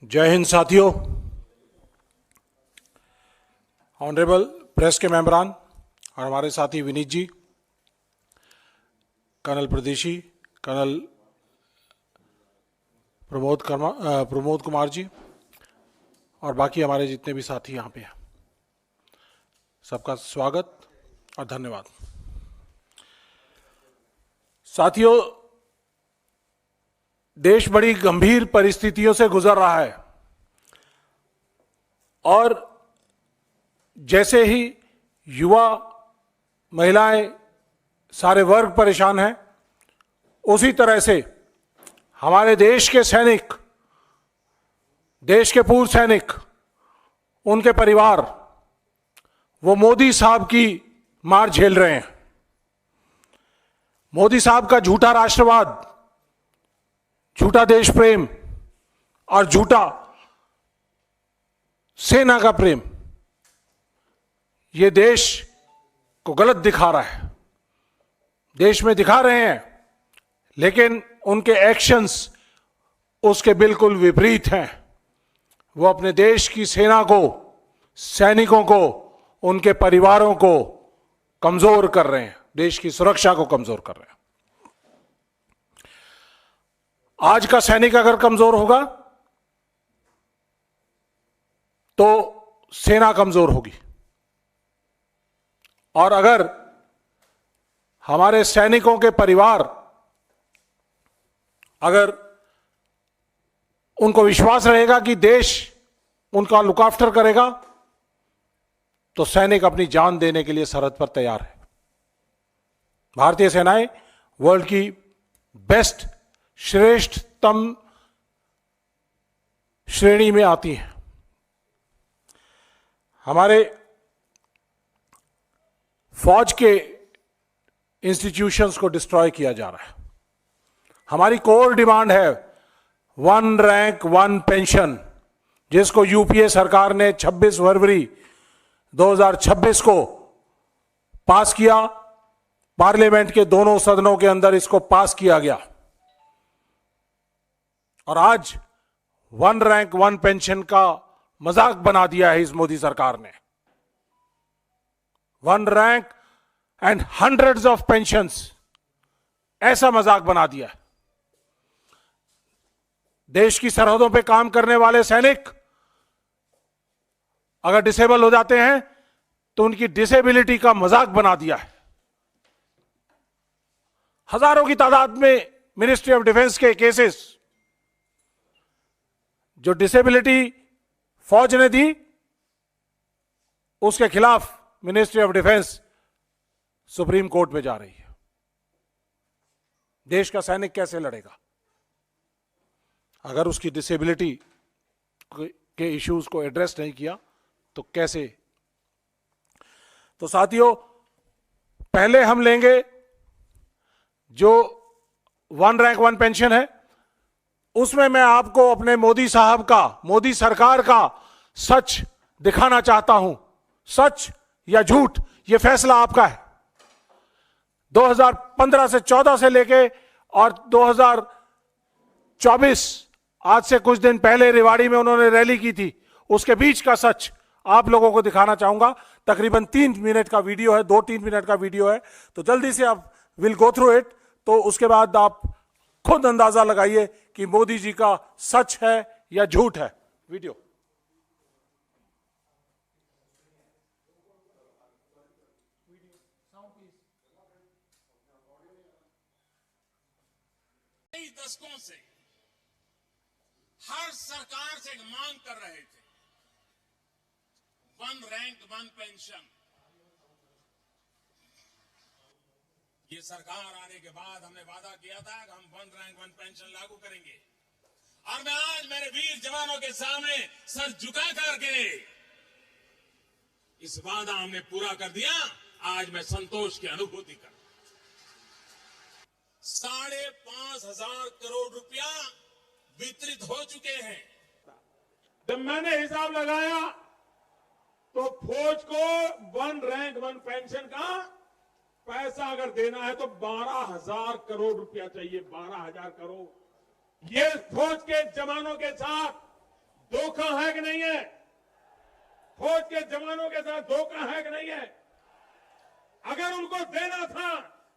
जय हिंद साथियों। Honourable press के मेंबरान और हमारे साथी विनीत जी, कर्नल प्रदेशी, कर्नल प्रमोद कुमार जी और बाकी हमारे जितने भी साथी यहाँ पे हैं, सबका स्वागत और धन्यवाद। साथियों, देश बड़ी गंभीर परिस्थितियों से गुजर रहा है और जैसे ही युवा, महिलाएं, सारे वर्ग परेशान हैं, उसी तरह से हमारे देश के सैनिक, देश के पूर्व सैनिक, उनके परिवार, वो मोदी साहब की मार झेल रहे हैं। मोदी साहब का झूठा राष्ट्रवाद, झूठा देश प्रेम और झूठा सेना का प्रेम ये देश को गलत दिखा रहा है। देश में दिखा रहे हैं, लेकिन उनके एक्शंस उसके बिल्कुल विपरीत हैं। वो अपने देश की सेना को, सैनिकों को, उनके परिवारों को कमजोर कर रहे हैं, देश की सुरक्षा को कमजोर कर रहे हैं। आज का सैनिक अगर कमजोर होगा तो सेना कमजोर होगी, और अगर हमारे सैनिकों के परिवार, अगर उनको विश्वास रहेगा कि देश उनका लुक आफ्टर करेगा, तो सैनिक अपनी जान देने के लिए सरहद पर तैयार है। भारतीय सेनाएं वर्ल्ड की बेस्ट, श्रेष्ठतम श्रेणी में आती हैं। हमारे फौज के इंस्टीट्यूशंस को डिस्ट्रॉय किया जा रहा है। हमारी कोर डिमांड है 1 रैंक 1 पेंशन, जिसको यूपीए सरकार ने 26 फरवरी 2026 को पास किया। पार्लियामेंट के दोनों सदनों के अंदर इसको पास किया गया और आज 1 रैंक 1 पेंशन का मजाक बना दिया है इस मोदी सरकार ने। 1 rank and hundreds of pensions, ऐसा मजाक बना दिया है। देश की सरहदों पे काम करने वाले सैनिक अगर डिसेबल हो जाते हैं तो उनकी डिसेबिलिटी का मजाक बना दिया है। हजारों की तादाद में मिनिस्ट्री ऑफ डिफेंस के केसेस जो डिसेबिलिटी फौज ने दी, उसके खिलाफ ministry of defence supreme court में जा रही है। देश का सैनिक कैसे लड़ेगा अगर उसकी डिसेबिलिटी के इश्यूज को एड्रेस नहीं किया तो कैसे? तो साथियों, पहले हम लेंगे जो 1 रैंक 1 पेंशन है, उसमें मैं आपको अपने मोदी साहब का, मोदी सरकार का सच दिखाना चाहता हूं। सच या झूठ, यह फैसला आपका है। 2015 से 14 से लेके और 2024, आज से कुछ दिन पहले रेवाड़ी में उन्होंने रैली की थी, उसके बीच का सच आप लोगों को दिखाना चाहूंगा। तकरीबन 3 मिनट का वीडियो है, 2-3 मिनट का वीडियो है, तो जल्दी से आप विल गो थ्रू इट। तो उसके बाद आप खुद अंदाजा लगाइए कि मोदी जी का सच है या झूठ है। वीडियो कई दशकों से हर सरकार से मांग कर रहे थे 1 रैंक 1 पेंशन। ये सरकार आने के बाद हमने वादा किया था कि हम 1 रैंक 1 पेंशन लागू करेंगे, और मैं आज मेरे वीर जवानों के सामने सर झुका करके इस वादा हमने पूरा कर दिया। आज मैं संतोष की अनुभूति कर 5,500 करोड़ रुपया वितरित हो चुके हैं। जब मैंने हिसाब लगाया तो फौज को 1 रैंक 1 पेंशन का पैसा अगर देना है तो 12,000 करोड़ रुपया चाहिए। 12,000 करोड़। ये फौज के जवानों के साथ धोखा है कि नहीं है? फौज के जवानों के साथ धोखा है कि नहीं है? अगर उनको देना था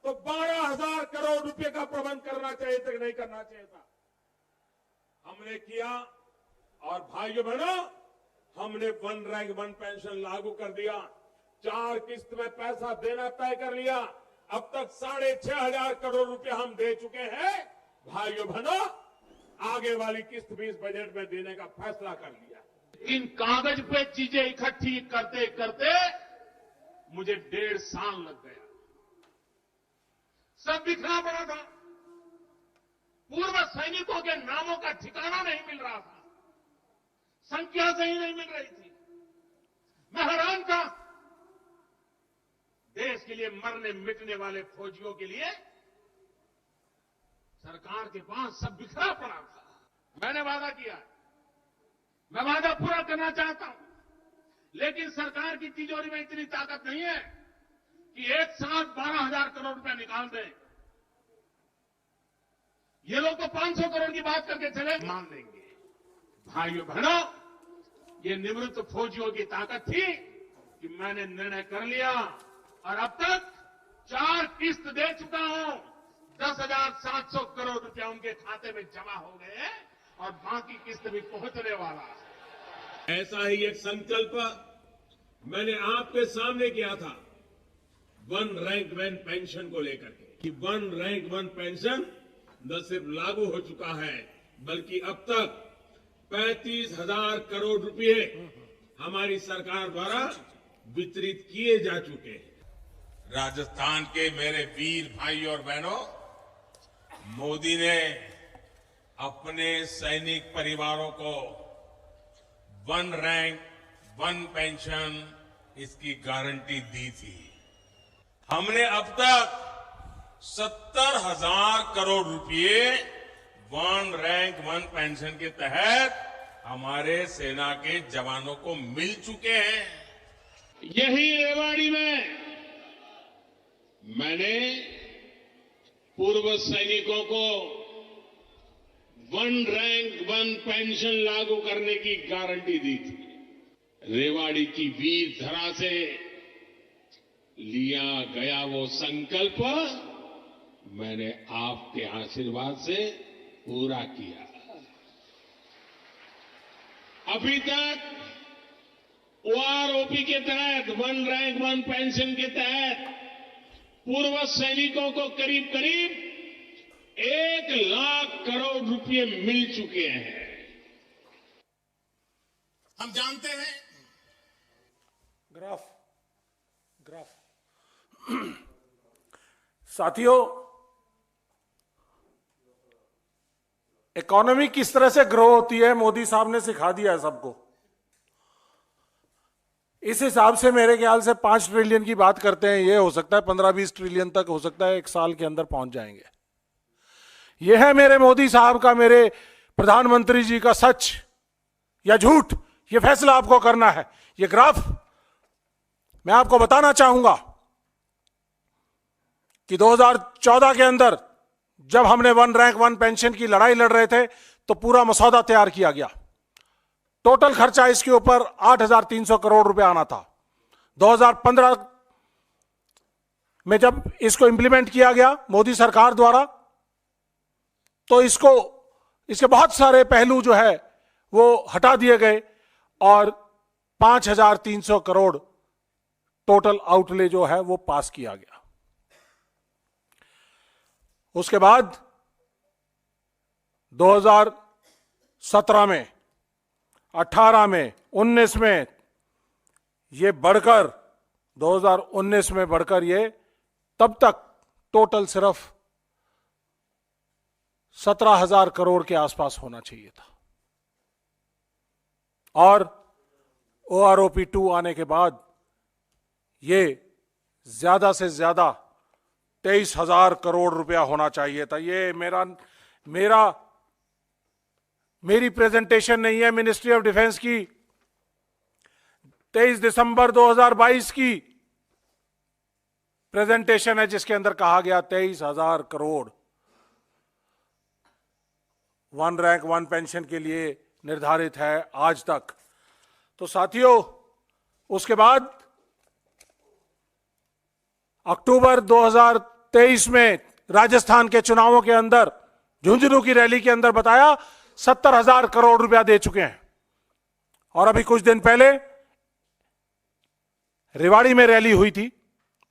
तो 12,000 करोड़ रुपए का प्रबंध करना चाहिए था कि नहीं करना चाहिए था? हमने किया। और भाइयों बहनों, हमने वन रैंक वन पेंशन लागू कर दिया। 4 किस्त में पैसा देना तय कर लिया। अब तक 6,500 करोड़ रुपए हम दे चुके हैं। भाइयों बहनों, आगे वाली किस्त भी इस बजट में देने का फैसला कर लिया। इन कागज पे चीजें इकट्ठी करते करते मुझे 1.5 साल लग गया। सब बिखरा पड़ा था। पूर्व सैनिकों के नामों का ठिकाना नहीं मिल रहा था। संख्या सही नहीं मिल रही थी। मैं हैरान था। देश के लिए मरने मिटने वाले फौजियों के लिए सरकार के पास सब बिखरा पड़ा था। मैंने वादा किया, मैं वादा पूरा करना चाहता हूं, लेकिन सरकार की तिजोरी में इतनी ताकत नहीं है कि एक साथ 12,000 करोड़ रुपया निकाल दें। ये लोग तो 500 करोड़ की बात करके चले, मान लेंगे। भाइयों बहनों, ये निवृत्त फौजियों की ताकत थी कि मैंने निर्णय कर लिया और अब तक 4 किस्त दे चुका हूं। 10,700 करोड़ रुपया उनके खाते में जमा हो गए और बाकी किस्त भी पहुंचने वाला है। ऐसा ही एक संकल्प मैंने आपके सामने किया था वन रैंक वन पेंशन को लेकर के, कि वन रैंक वन पेंशन न सिर्फ लागू हो चुका है, बल्कि अब तक 35,000 करोड़ रुपए हमारी सरकार द्वारा वितरित किए जा चुके हैं। राजस्थान के मेरे वीर भाई और बहनों, मोदी ने अपने सैनिक परिवारों को वन रैंक वन पेंशन इसकी गारंटी दी थी। हमने अब तक 70,000 करोड़ रुपए वन रैंक वन पेंशन के तहत हमारे सेना के जवानों को मिल चुके हैं। यही रेवाड़ी में मैंने पूर्व सैनिकों को वन रैंक वन पेंशन लागू करने की गारंटी दी थी। रेवाड़ी की वीर धरा से लिया गया वो संकल्प मैंने आपके आशीर्वाद से पूरा किया। अभी तक ओआरओपी के तहत वन रैंक वन पेंशन के तहत पूर्व सैनिकों को करीब करीब 1 लाख करोड़ रुपए मिल चुके हैं। हम जानते हैं ग्राफ साथियों, इकोनॉमी किस तरह से ग्रो होती है मोदी साहब ने सिखा दिया है सबको। इस हिसाब से मेरे ख्याल से 5 ट्रिलियन की बात करते हैं, ये हो सकता है 15-20 ट्रिलियन तक हो सकता है 1 साल के अंदर पहुंच जाएंगे। यह है मेरे मोदी साहब का, मेरे प्रधानमंत्री जी का सच या झूठ, यह फैसला आपको करना है। यह ग्राफ मैं आपको बताना चाहूंगा कि 2014 के अंदर जब हमने वन रैंक वन पेंशन की लड़ाई लड़ रहे थे तो पूरा मसौदा तैयार किया गया। टोटल खर्चा इसके ऊपर 8,300 करोड़ रुपए आना था। 2015 में जब इसको इंप्लीमेंट किया गया मोदी सरकार द्वारा, तो इसके बहुत सारे पहलू जो है वो हटा दिए गए और 5,300 करोड़ टोटल आउटले जो है वो पास किया गया। उसके बाद 2017 में, 18 में, 19 में ये बढ़कर 2019 में बढ़कर ये तब तक टोटल सिर्फ 17,000 करोड़ के आसपास होना चाहिए था। और OROP 2 आने के बाद ये ज्यादा से ज्यादा 23,000 करोड़ रुपया होना चाहिए था। ये मेरी प्रेजेंटेशन नहीं है, मिनिस्ट्री ऑफ डिफेंस की 23 दिसंबर 2022 की प्रेजेंटेशन है, जिसके अंदर कहा गया 23,000 crore one rank one pension के लिए निर्धारित है आज तक। तो साथियों, उसके बाद अक्टूबर 2023 में राजस्थान के चुनावों के अंदर झुंझुनू की रैली के अंदर बताया 70,000 करोड़ रुपया दे चुके हैं। और अभी कुछ दिन पहले रेवाड़ी में रैली हुई थी,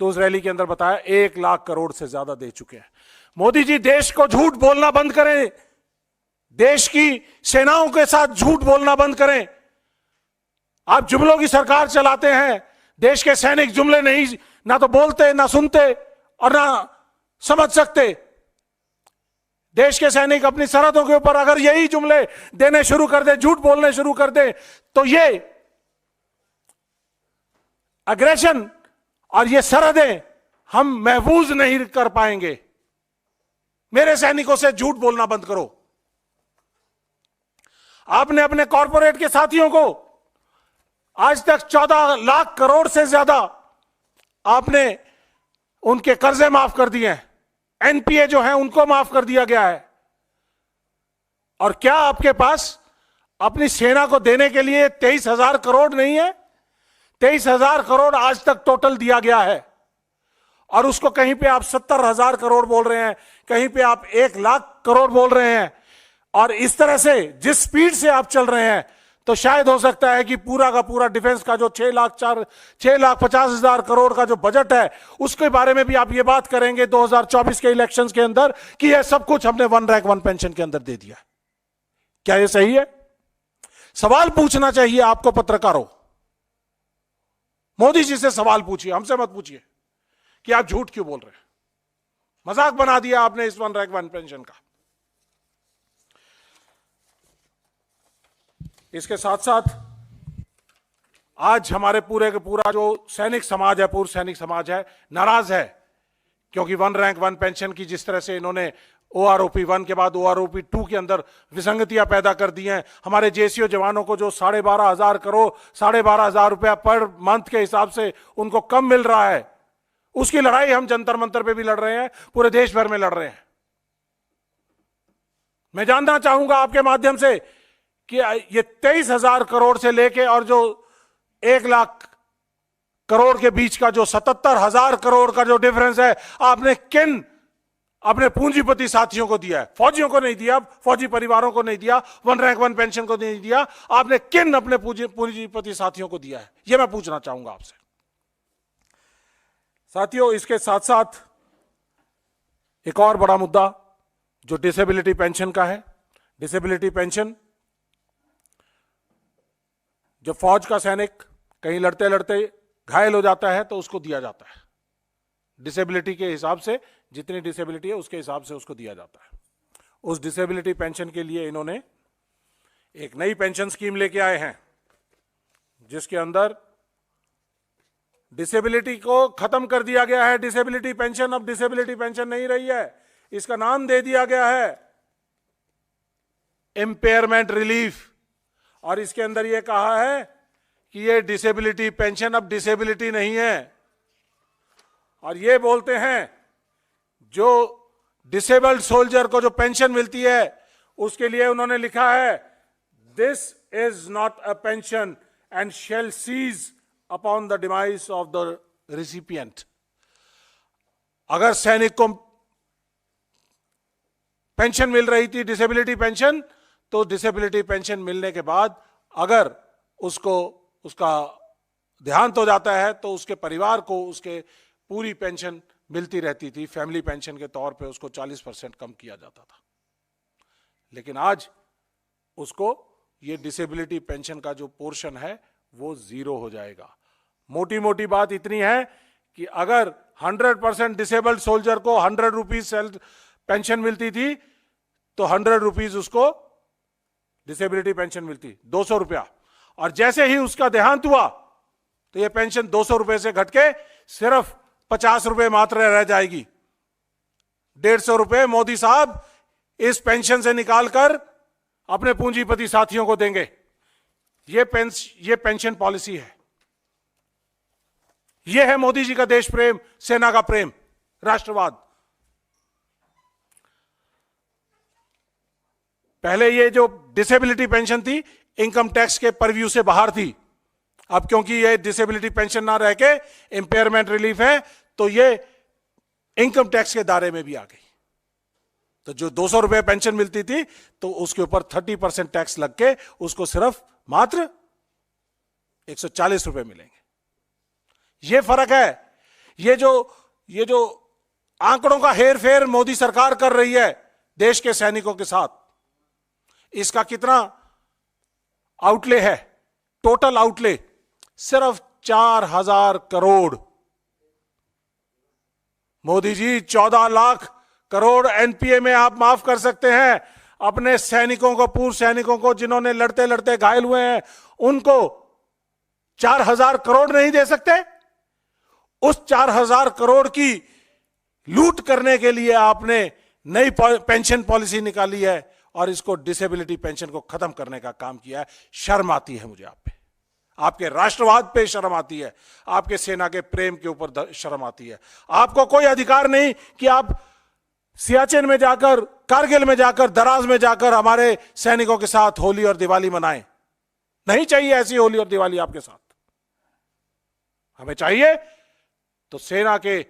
तो उस रैली के अंदर बताया 1 लाख करोड़ से ज्यादा दे चुके हैं। मोदी जी, देश को झूठ बोलना बंद करें, देश की सेनाओं के साथ झूठ बोलना बंद करें। आप जुमलों की सरकार चलाते हैं। देश के सैनिक जुमले नहीं, ना तो बोलते, ना सुनते और ना समझ सकते। देश के सैनिक अपनी सरहदों के ऊपर अगर यही जुमले देने शुरू कर दे, झूठ बोलने शुरू कर दे, तो ये अग्रेशन और ये सरहदें हम महफूज नहीं कर पाएंगे। मेरे सैनिकों से झूठ बोलना बंद करो। आपने अपने कॉरपोरेट के साथियों को आज तक 14 लाख करोड़ से ज्यादा आपने उनके कर्जे माफ कर दिए हैं। एनपीए जो है उनको माफ कर दिया गया है। और क्या आपके पास अपनी सेना को देने के लिए 23,000 करोड़ नहीं है? 23,000 करोड़ आज तक टोटल दिया गया है। और उसको कहीं पे आप 70,000 करोड़ बोल रहे हैं, कहीं पे आप 1 लाख करोड़ बोल रहे हैं। और इस तरह से जिस स्पीड से आप चल रहे हैं, तो शायद हो सकता है कि पूरा का पूरा डिफेंस का जो 6,50,000 करोड़ का जो बजट है, उसके बारे में भी आप ये बात करेंगे 2024 के इलेक्शंस के अंदर कि यह सब कुछ हमने 1 रैंक 1 पेंशन के अंदर दे दिया। क्या यह सही है? सवाल पूछना चाहिए आपको पत्रकारों। मोदी जी से सवाल पूछिए, हमसे मत पूछिए कि आप झूठ क्यों बोल रहे हैं। मजाक बना दिया आपने इस 1 रैंक 1 पेंशन का। इसके साथ साथ आज हमारे पूरे का पूरा जो सैनिक समाज है, पूर्व सैनिक समाज है, नाराज है, क्योंकि 1 रैंक 1 पेंशन की जिस तरह से इन्होंने OROP 1 के बाद OROP 2 के अंदर विसंगतियां पैदा कर दी हैं। हमारे जेसीओ जवानों को जो 12,500 करोड़ 12,500 रुपया पर मंथ के हिसाब से उनको कम मिल रहा है, उसकी लड़ाई हम जंतर मंतर पे भी लड़ रहे हैं, पूरे देश भर में लड़ रहे हैं। मैं जानना चाहूंगा आपके माध्यम से कि ये 23,000 करोड़ से लेके और जो 1 लाख करोड़ के बीच का जो 77,000 करोड़ का जो डिफरेंस है, आपने किन अपने पूंजीपति साथियों को दिया है? फौजियों को नहीं दिया, फौजी परिवारों को नहीं दिया, 1 रैंक 1 पेंशन को नहीं दिया। आपने किन अपने पूंजीपति साथियों को दिया है? यह मैं पूछना चाहूंगा आपसे। साथियों, इसके साथ साथ एक और बड़ा मुद्दा जो डिसेबिलिटी पेंशन का है। डिसेबिलिटी पेंशन, जब फौज का सैनिक कहीं लड़ते लड़ते घायल हो जाता है तो उसको दिया जाता है। डिसेबिलिटी के हिसाब से, जितनी डिसेबिलिटी है उसके हिसाब से उसको दिया जाता है। उस डिसेबिलिटी पेंशन के लिए इन्होंने एक नई पेंशन स्कीम लेके आए हैं, जिसके अंदर डिसेबिलिटी को खत्म कर दिया गया है। डिसेबिलिटी पेंशन अब डिसेबिलिटी पेंशन नहीं रही है, इसका नाम दे दिया गया है इम्पेयरमेंट रिलीफ। और इसके अंदर यह कहा है कि ये डिसेबिलिटी पेंशन अब डिसेबिलिटी नहीं है। और ये बोलते हैं जो डिसेबल्ड सोल्जर को जो पेंशन मिलती है, उसके लिए उन्होंने लिखा है, this is not a pension and shall cease upon the demise of the recipient. अगर सैनिक को पेंशन मिल रही थी, डिसेबिलिटी पेंशन, तो डिसेबिलिटी पेंशन मिलने के बाद अगर उसको उसका देहांत हो जाता है तो उसके परिवार को उसके पूरी पेंशन मिलती रहती थी। फैमिली पेंशन के तौर पे उसको 40% कम किया जाता था। लेकिन आज उसको ये डिसेबिलिटी पेंशन का जो पोर्शन है वो 0 हो जाएगा। मोटी मोटी बात इतनी है कि अगर 100% डिसेबल्ड सोल्जर को 100 रुपीज पेंशन मिलती थी, तो 100 रुपीज उसको डिसेबिलिटी पेंशन मिलती, 200 रुपया। और जैसे ही उसका देहांत हुआ तो यह पेंशन 200 रुपए से घट के सिर्फ 50 रुपए मात्र रह जाएगी। 150 रुपए मोदी साहब इस पेंशन से निकालकर अपने पूंजीपति साथियों को देंगे। ये पेंशन पॉलिसी है। यह है मोदी जी का देश प्रेम, सेना का प्रेम, राष्ट्रवाद। पहले ये जो डिसेबिलिटी पेंशन थी इनकम टैक्स के परव्यू से बाहर थी। अब क्योंकि ये डिसेबिलिटी पेंशन ना रह के इंपेयरमेंट रिलीफ है तो ये इनकम टैक्स के दायरे में भी आ गई। तो जो 200 रुपए पेंशन मिलती थी तो उसके ऊपर 30% टैक्स लग के उसको सिर्फ मात्र 140 रुपए मिलेंगे। ये फर्क है। ये जो आंकड़ों का हेर फेर मोदी सरकार कर रही है देश के सैनिकों के साथ, इसका कितना आउटले है? टोटल आउटले सिर्फ 4,000 करोड़। मोदी जी 14 लाख करोड़ एनपीए में आप माफ कर सकते हैं अपने सैनिकों को, पूर्व सैनिकों को जिन्होंने लड़ते लड़ते घायल हुए हैं, उनको 4,000 करोड़ नहीं दे सकते? उस 4,000 करोड़ की लूट करने के लिए आपने नई पेंशन पॉलिसी निकाली है और इसको डिसेबिलिटी पेंशन को खत्म करने का काम किया है। शर्म आती है मुझे आप पे, आपके राष्ट्रवाद पे शर्म आती है, आपके सेना के प्रेम के ऊपर शर्म आती है। आपको कोई अधिकार नहीं कि आप सियाचिन में जाकर, कारगिल में जाकर, दराज में जाकर हमारे सैनिकों के साथ होली और दिवाली मनाएं। नहीं चाहिए ऐसी होली और दिवाली आपके साथ। हमें चाहिए तो सेना के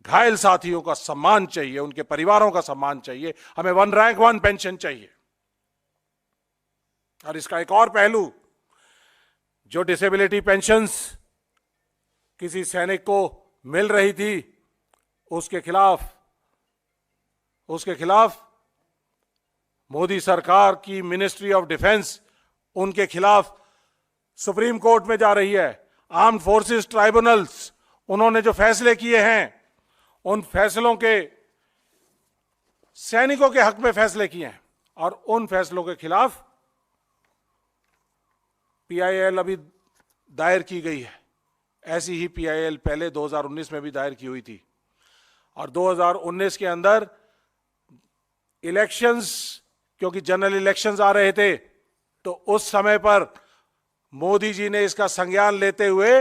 घायल साथियों का सम्मान चाहिए, उनके परिवारों का सम्मान चाहिए। हमें 1 रैंक 1 पेंशन चाहिए। और इसका एक और पहलू, जो डिसेबिलिटी पेंशन्स किसी सैनिक को मिल रही थी उसके खिलाफ मोदी सरकार की मिनिस्ट्री ऑफ डिफेंस उनके खिलाफ सुप्रीम कोर्ट में जा रही है। आर्म्ड फोर्सेस ट्राइब्यूनल्स, उन्होंने जो फैसले किए हैं उन फैसलों के, सैनिकों के हक में फैसले किए हैं और उन फैसलों के खिलाफ पीआईएल अभी दायर की गई है। ऐसी ही पीआईएल पहले 2019 में भी दायर की हुई थी। और 2019 के अंदर इलेक्शंस, क्योंकि जनरल इलेक्शंस आ रहे थे, तो उस समय पर मोदी जी ने इसका संज्ञान लेते हुए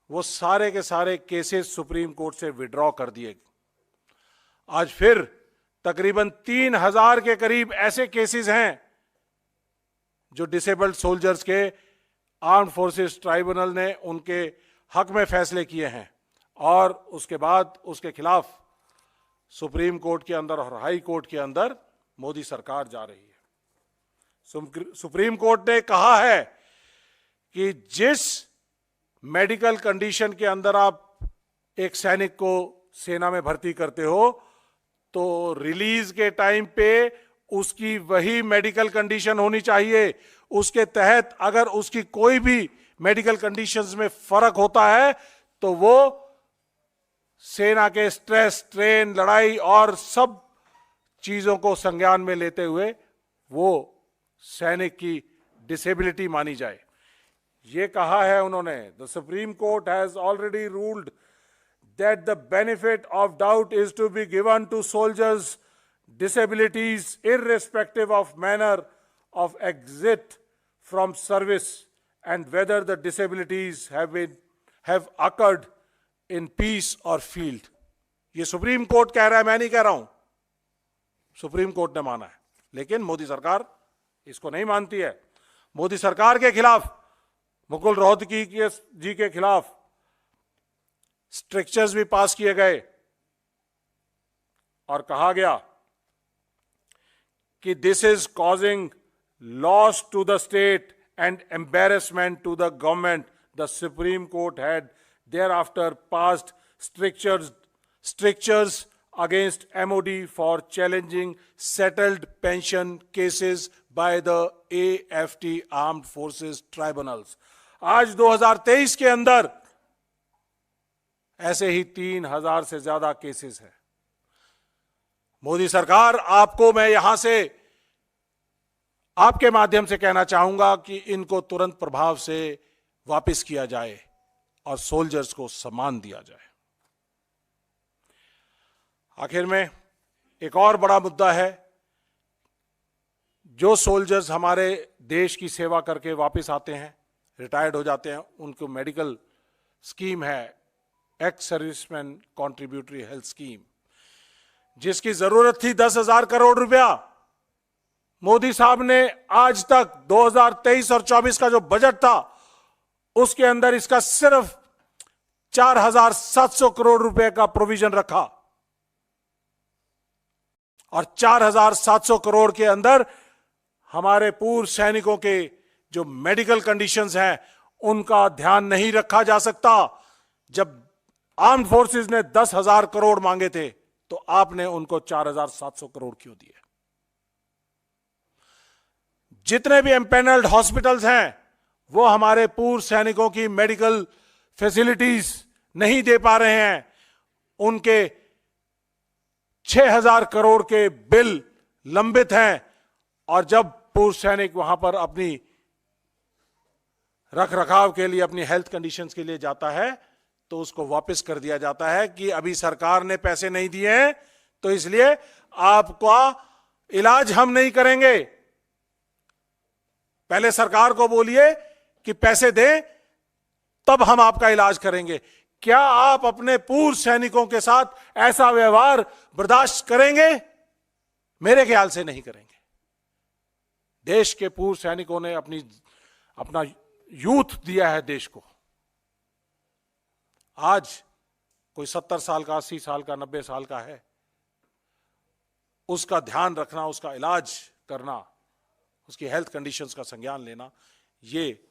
वो सारे के सारे केसेस सुप्रीम कोर्ट से विड्रॉ कर दिए। आज फिर तकरीबन 3,000 के करीब ऐसे केसेस हैं जो डिसेबल्ड सोल्जर्स के आर्म्ड फोर्सेस ट्राइब्यूनल ने उनके हक में फैसले किए हैं और उसके बाद उसके खिलाफ सुप्रीम कोर्ट के अंदर और हाई कोर्ट के अंदर मोदी सरकार जा रही है। सुप्रीम कोर्ट ने कहा है कि जिस मेडिकल कंडीशन के अंदर आप एक सैनिक को सेना में भर्ती करते हो तो रिलीज के टाइम पे उसकी वही मेडिकल कंडीशन होनी चाहिए। उसके तहत अगर उसकी कोई भी मेडिकल कंडीशंस में फर्क होता है तो वो सेना के स्ट्रेस, स्ट्रेन, लड़ाई और सब चीजों को संज्ञान में लेते हुए वो सैनिक की डिसेबिलिटी मानी जाए। ये कहा है उन्होंने, the supreme Court has already ruled that the benefit of doubt is to be given to soldiers disabilities irrespective of manner of exit from service and whether the disabilities have occurred in peace or field। ये supreme court कह रहा है, मैं नहीं कह रहा हूं, supreme court ने माना है। लेकिन मोदी सरकार इसको नहीं मानती है। मोदी सरकार के खिलाफ, मुकुल रोहतगी जी के खिलाफ स्ट्रिक्चर्स भी पास किए गए और कहा गया कि this is causing loss to the state and embarrassment to the government. The supreme court had thereafter passed strictures against MOD for challenging settled pension cases by the AFT armed forces tribunals. आज 2023 के अंदर ऐसे ही 3,000 से ज्यादा cases हैं। मोदी सरकार, आपको मैं यहां से आपके माध्यम से कहना चाहूंगा कि इनको तुरंत प्रभाव से वापस किया जाए और सोल्जर्स को सम्मान दिया जाए। आखिर में एक और बड़ा मुद्दा है, जो सोल्जर्स हमारे देश की सेवा करके वापस आते हैं, रिटायर्ड हो जाते हैं, उनको मेडिकल स्कीम है, ex serviceman contributory health scheme, जिसकी जरूरत थी 10,000 करोड़ रुपया। मोदी साहब ने आज तक 2023 और 24 का जो बजट था उसके अंदर इसका सिर्फ 4,700 करोड़ रुपए का प्रोविजन रखा, और 4,700 करोड़ के अंदर हमारे पूर्व सैनिकों के जो मेडिकल कंडीशंस हैं उनका ध्यान नहीं रखा जा सकता। जब आर्म्ड फोर्सेस ने 10,000 करोड़ मांगे थे तो आपने उनको 4,700 करोड़ क्यों दिए? जितने भी एम्पेनल्ड हॉस्पिटल्स हैं वो हमारे पूर्व सैनिकों की मेडिकल फैसिलिटीज नहीं दे पा रहे हैं। उनके 6,000 करोड़ के बिल लंबित हैं, और जब पूर्व सैनिक वहां पर अपनी रख रखाव के लिए, अपनी हेल्थ कंडीशंस के लिए जाता है तो उसको वापस कर दिया जाता है कि अभी सरकार ने पैसे नहीं दिए हैं तो इसलिए आपका इलाज हम नहीं करेंगे। पहले सरकार को बोलिए कि पैसे दें तब हम आपका इलाज करेंगे। क्या आप अपने पूर्व सैनिकों के साथ ऐसा व्यवहार बर्दाश्त करेंगे? मेरे ख्याल से नहीं करेंगे। देश के पूर्व सैनिकों ने अपना यूथ दिया है देश को। आज कोई 70 साल का, 80 साल का, 90 साल का है, उसका ध्यान रखना, उसका इलाज करना, उसकी हेल्थ कंडीशंस का संज्ञान लेना, ये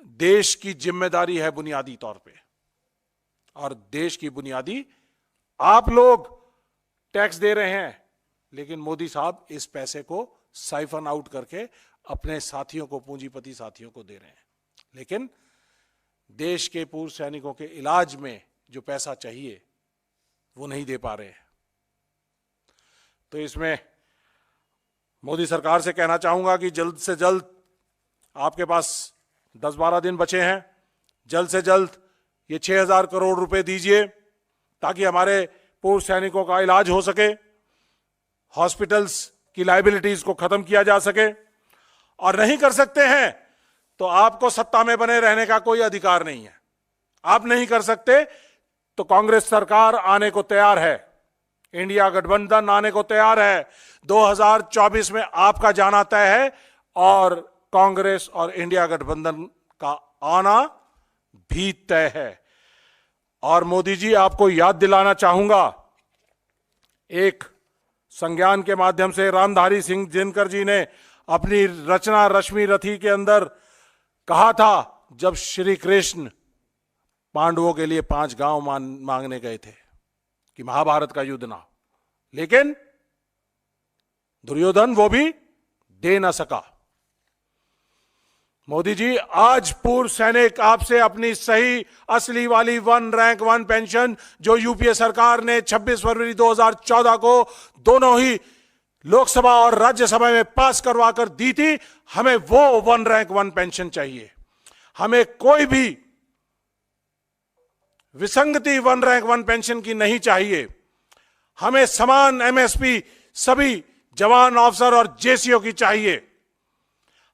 देश की जिम्मेदारी है बुनियादी तौर पे। और देश की बुनियादी आप लोग टैक्स दे रहे हैं, लेकिन मोदी साहब इस पैसे को साइफन आउट करके अपने साथियों को, पूंजीपति साथियों को दे रहे हैं। लेकिन देश के पूर्व सैनिकों के इलाज में जो पैसा चाहिए वो नहीं दे पा रहे हैं। तो इसमें मोदी सरकार से कहना चाहूंगा कि जल्द से जल्द, आपके पास 10-12 दिन बचे हैं, जल्द से जल्द ये 6,000 करोड़ रुपए दीजिए ताकि हमारे पूर्व सैनिकों का इलाज हो सके, हॉस्पिटल्स की लायबिलिटीज को खत्म किया जा सके। और नहीं कर सकते हैं तो आपको सत्ता में बने रहने का कोई अधिकार नहीं है। आप नहीं कर सकते तो कांग्रेस सरकार आने को तैयार है, इंडिया गठबंधन आने को तैयार है। 2024 में आपका जाना तय है और कांग्रेस और इंडिया गठबंधन का आना भी तय है। और मोदी जी, आपको याद दिलाना चाहूंगा, एक संज्ञान के माध्यम से रामधारी सिंह दिनकर जी ने अपनी रचना रश्मि रथी के अंदर कहा था, जब श्री कृष्ण पांडवों के लिए 5 गांव मांगने गए थे कि महाभारत का युद्ध ना हो, लेकिन दुर्योधन वो भी दे ना सका। मोदी जी, आज पूर्व सैनिक आपसे अपनी सही असली वाली 1 रैंक 1 पेंशन जो यूपीए सरकार ने 26 फरवरी 2014 को दोनों ही लोकसभा और राज्यसभा में पास करवा कर दी थी, हमें वो 1 रैंक 1 पेंशन चाहिए। हमें कोई भी विसंगति 1 रैंक 1 पेंशन की नहीं चाहिए। हमें समान एमएसपी सभी जवान, ऑफिसर और जेसीओ की चाहिए।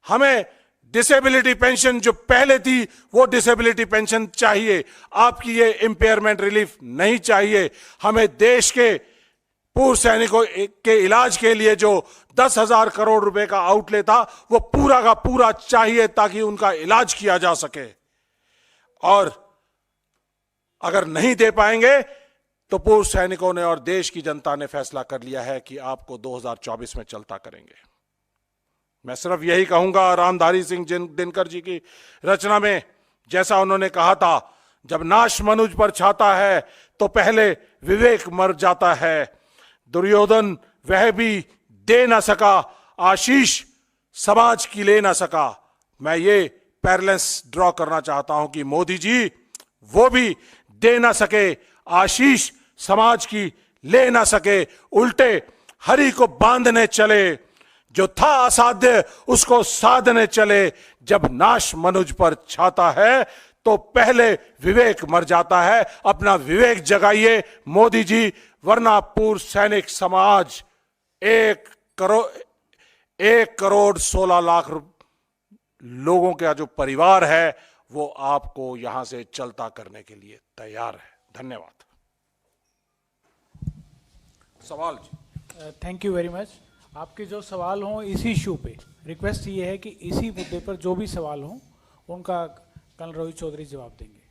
हमें डिसेबिलिटी पेंशन जो पहले थी वो डिसेबिलिटी पेंशन चाहिए। आपकी ये इंपेयरमेंट रिलीफ नहीं चाहिए। हमें देश के पूर्व सैनिकों के इलाज के लिए जो 10,000 करोड़ रुपए का आउटले था वो पूरा का पूरा चाहिए ताकि उनका इलाज किया जा सके। और अगर नहीं दे पाएंगे तो पूर्व सैनिकों ने और देश की जनता ने फैसला कर लिया है कि आपको 2024 में चलता करेंगे। मैं सिर्फ यही कहूंगा, रामधारी सिंह दिनकर जी की रचना में जैसा उन्होंने कहा था, जब नाश मनुज पर छाता है तो पहले विवेक मर जाता है। दुर्योधन वह भी दे ना सका, आशीष समाज की ले ना सका। मैं ये पैरेलल्स ड्रॉ करना चाहता हूं कि मोदी जी वो भी दे ना सके, आशीष समाज की ले ना सके, उल्टे हरि को बांधने चले, जो था असाध्य उसको साधने चले। जब नाश मनुज पर छाता है तो पहले विवेक मर जाता है। अपना विवेक जगाइए मोदी जी, वरना पूर्व सैनिक समाज 1 करोड़ 16 लाख लोगों का जो परिवार है वो आपको यहां से चलता करने के लिए तैयार है। धन्यवाद। सवाल जी। Thank you very much. आपके जो सवाल हों इसी इशू पे, रिक्वेस्ट ये है कि इसी मुद्दे पर जो भी सवाल हों उनका कर्नल रोहित चौधरी जवाब देंगे।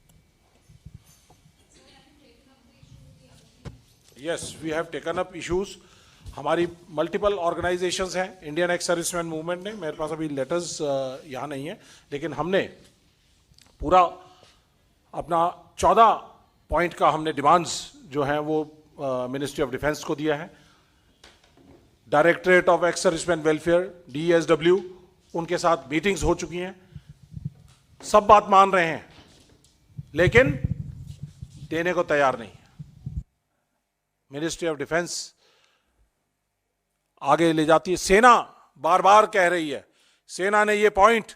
Yes, we have taken up issues. हमारी मल्टीपल ऑर्गेनाइजेशंस हैं, इंडियन एक्स सर्विसमैन मूवमेंट ने, मेरे पास अभी लेटर्स यहाँ नहीं है, लेकिन हमने पूरा अपना 14 पॉइंट का हमने डिमांड्स जो हैं वो मिनिस्ट्री ऑफ डिफेंस को दिया है। Directorate of ex serviceman welfare DSW, उनके साथ मीटिंग्स हो चुकी हैं, सब बात मान रहे हैं, लेकिन देने को तैयार नहीं है। मिनिस्ट्री ऑफ डिफेंस आगे ले जाती है, सेना बार बार कह रही है, सेना ने ये पॉइंट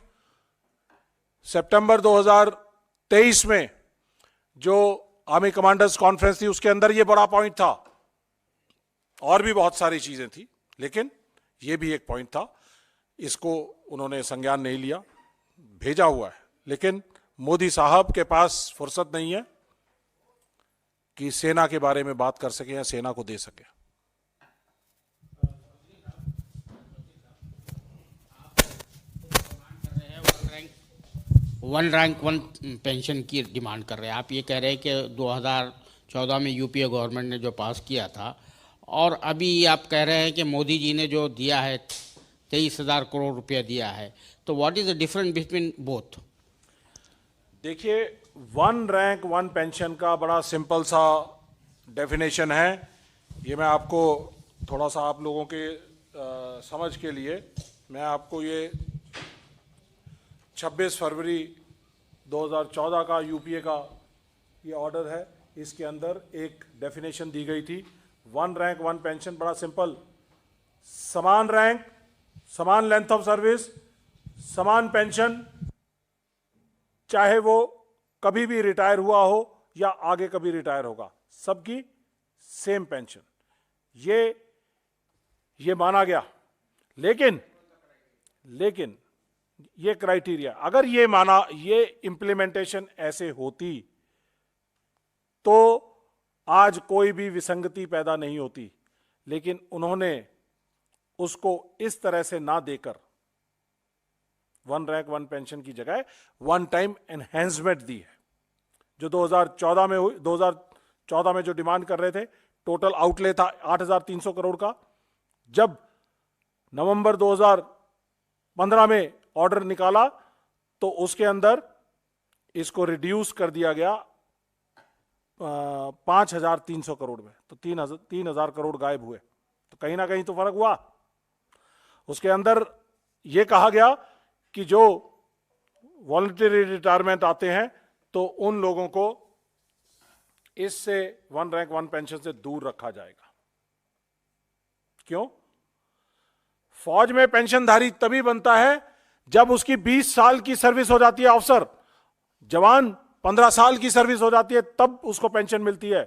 सितंबर 2023 में जो आर्मी कमांडर्स कॉन्फ्रेंस थी उसके अंदर ये बड़ा पॉइंट था, और भी बहुत सारी चीजें थी, लेकिन ये भी एक पॉइंट था। इसको उन्होंने संज्ञान नहीं लिया, भेजा हुआ है, लेकिन मोदी साहब के पास फुर्सत नहीं है कि सेना के बारे में बात कर सके या सेना को दे सके। वन रैंक वन पेंशन की डिमांड कर रहे हैं। आप ये कह रहे हैं कि 2014 में यूपीए गवर्नमेंट ने जो पास किया था, और अभी आप कह रहे हैं कि मोदी जी ने जो दिया है 23,000 करोड़ रुपया दिया है, तो what is the difference between both? देखिए, वन रैंक वन पेंशन का बड़ा सिंपल सा डेफिनेशन है। ये मैं आपको थोड़ा सा आप लोगों के समझ के लिए मैं आपको ये 26 फरवरी 2014 का यूपीए का ये ऑर्डर है, इसके अंदर एक डेफिनेशन दी गई थी। वन रैंक वन पेंशन बड़ा सिंपल, समान रैंक, समान लेंथ ऑफ सर्विस, समान पेंशन, चाहे वो कभी भी रिटायर हुआ हो या आगे कभी रिटायर होगा, सबकी सेम पेंशन, ये माना गया। लेकिन ये क्राइटेरिया, अगर ये माना, ये इंप्लीमेंटेशन ऐसे होती तो आज कोई भी विसंगति पैदा नहीं होती, लेकिन उन्होंने उसको इस तरह से ना देकर वन रैंक वन पेंशन की जगह वन टाइम एनहेंसमेंट दी है, जो 2014 में हुई। 2014 में जो डिमांड कर रहे थे, टोटल आउटले था 8,300 करोड़ का। जब नवंबर 2015 में ऑर्डर निकाला तो उसके अंदर इसको रिड्यूस कर दिया गया 5,300 करोड़ में, तो 3,000 करोड़ गायब हुए। तो कहीं ना कहीं तो फर्क हुआ। उसके अंदर यह कहा गया कि जो वॉलंटरी रिटायरमेंट आते हैं तो उन लोगों को इससे वन रैंक वन पेंशन से दूर रखा जाएगा। क्यों? फौज में पेंशनधारी तभी बनता है जब उसकी 20 साल की सर्विस हो जाती है ऑफिसर, जवान 15 साल की सर्विस हो जाती है, तब उसको पेंशन मिलती है।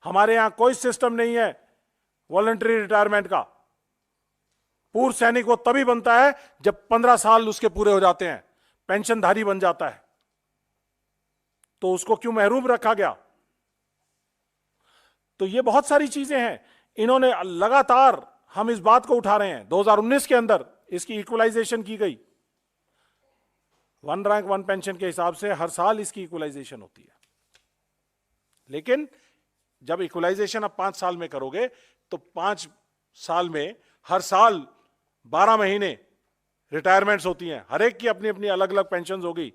हमारे यहां कोई सिस्टम नहीं है वॉलंटरी रिटायरमेंट का। पूर्व सैनिक वो तभी बनता है जब 15 साल उसके पूरे हो जाते हैं, पेंशनधारी बन जाता है। तो उसको क्यों महरूम रखा गया? तो ये बहुत सारी चीजें हैं, इन्होंने लगातार, हम इस बात को उठा रहे हैं। 2019 के अंदर इसकी इक्वलाइजेशन की गई, वन रैंक वन पेंशन के हिसाब से हर साल इसकी इक्वलाइजेशन होती है। लेकिन जब इक्वलाइजेशन आप 5 साल में करोगे तो 5 साल में हर साल 12 महीने रिटायरमेंट्स होती हैं, हर एक की अपनी अपनी अलग अलग पेंशन होगी।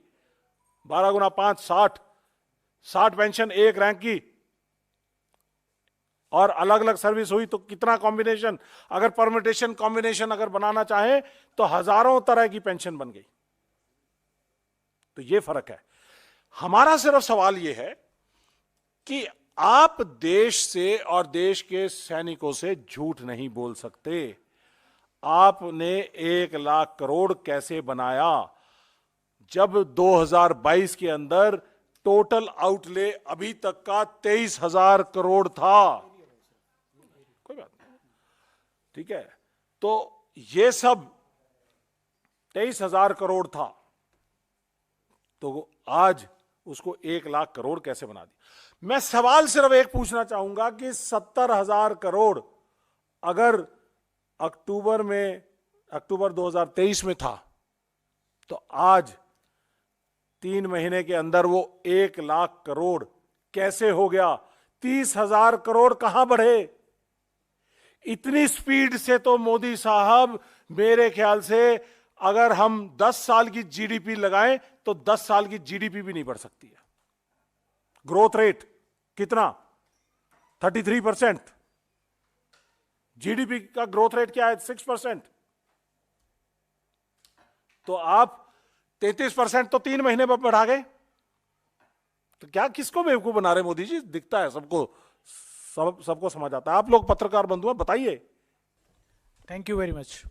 12 गुना 5 60 पेंशन एक रैंक की, और अलग अलग सर्विस हुई तो कितना कॉम्बिनेशन, अगर परमिटेशन कॉम्बिनेशन अगर बनाना चाहे तो हजारों तरह की पेंशन बन गई। तो ये फर्क है। हमारा सिर्फ सवाल ये है कि आप देश से और देश के सैनिकों से झूठ नहीं बोल सकते। आपने 1 लाख करोड़ कैसे बनाया जब 2022 के अंदर टोटल आउटले अभी तक का 23,000 करोड़ था? कोई बात नहीं, ठीक है। तो ये सब 23,000 करोड़ था, तो आज उसको 1 लाख करोड़ कैसे बना दिया? मैं सवाल सिर्फ एक पूछना चाहूंगा कि 70,000 करोड़ अगर अक्टूबर 2023 में था, तो आज 3 महीने के अंदर वो 1 लाख करोड़ कैसे हो गया? 30,000 करोड़ कहां बढ़े? इतनी स्पीड से तो मोदी साहब, मेरे ख्याल से अगर हम 10 साल की जीडीपी लगाएं तो 10 साल की जीडीपी भी नहीं बढ़ सकती है। ग्रोथ रेट कितना? 33%। जीडीपी का ग्रोथ रेट क्या है? 6%। तो आप 33% तो 3 महीने में बढ़ा गए। तो क्या किसको बेवकूफ बना रहे मोदी जी? दिखता है सबको, सबको समझ आता है। आप लोग पत्रकार बंधु हैं, बताइए। Thank you very much.